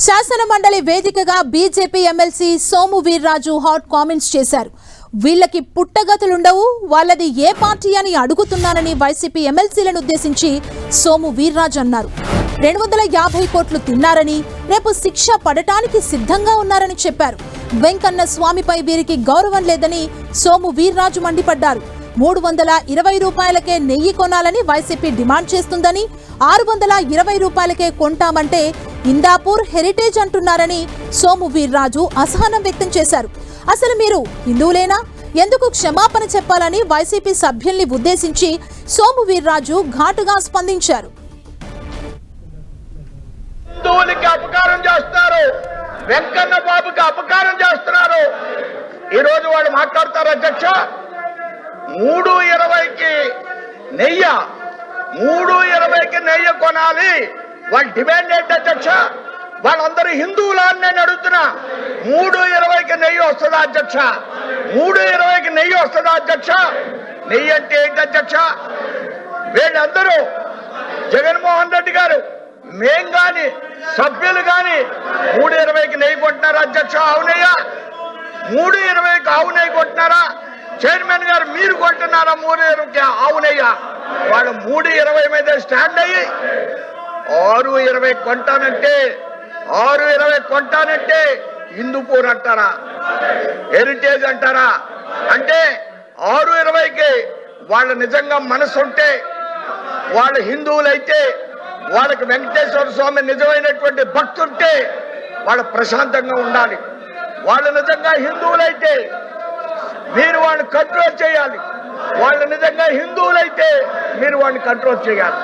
శాసన మండలి వేదికగా BJP MLC Somu Veerraju hot comments చేశారు. వీళ్ళకి పుట్టగతులుండవు, వాళ్ళది ఏ పార్టీ అని అడుగుతున్నానని వైసీపీ ఎమ్మెల్సీలను ఉద్దేశించి సోము వీర్రాజు అన్నారు. 250 కోట్లు తిన్నారని, రేపు శిక్ష పడటానికి సిద్ధంగా ఉన్నారని చెప్పారు. వెంకన్న స్వామిపై వీరికి గౌరవం లేదని సోము వీర్రాజు మండిపడ్డారు. 320 రూపాయలకే నెయ్యి కొనాలని వైసీపీ డిమాండ్ చేస్తుందని, 620 రూపాయలకే కొంటామంటే ఇందాపూర్ హెరిటేజ్ అంటున్నారని సోము వీర్రాజు అసహనం వ్యక్తం చేశారు. అసలు మీరు హిందువులేనా? ఎందుకు క్షమాపణ చెప్పాలని వైసీపీ సభ్యుల్ని ఉద్దేశించి సోము వీర్రాజు ఘాటుగా స్పందించారు. హిందువులకి అపకారం చేస్తున్నారు, వెంకన్న బాబుకి అపకారం చేస్తున్నారు. ఈ రోజు వాళ్ళు మాట్లాడతారు. అధ్యక్ష, 320కి నెయ్యి కొనాలి. వాళ్ళ డిమాండ్ ఏంటి అధ్యక్ష? వాళ్ళందరూ హిందువులా అని నేను అడుగుతున్నా. 320కి నెయ్యి వస్తుందా అధ్యక్ష? 320కి నెయ్యి వస్తుందా అధ్యక్ష? నెయ్యి అంటే ఏంటి అధ్యక్ష? వీళ్ళందరూ జగన్మోహన్ రెడ్డి గారు, మేం గాని సభ్యులు గాని 320కి నెయ్యి కొంటున్నారా అధ్యక్ష? అవునయ్యా, 320కి ఆవు నెయ్యి కొంటున్నారా? చైర్మన్ గారు మీరు కొంటున్నారా 320కి ఆవునయ్యా? వాళ్ళు 320 మీద స్టాండ్ అయ్యి 620 కొంటానంటే హిందూపూర్ అంటారా, హెరిటేజ్ అంటారా? అంటే 620కి వాళ్ళ నిజంగా మనసు ఉంటే, వాళ్ళు హిందువులైతే, వాళ్ళకి వెంకటేశ్వర స్వామి నిజమైనటువంటి భక్తి ఉంటే వాళ్ళు ప్రశాంతంగా ఉండాలి. వాళ్ళు నిజంగా హిందువులైతే మీరు వాళ్ళని కంట్రోల్ చేయాలి. వాళ్ళు నిజంగా హిందువులైతే మీరు వాళ్ళని కంట్రోల్ చేయాలి.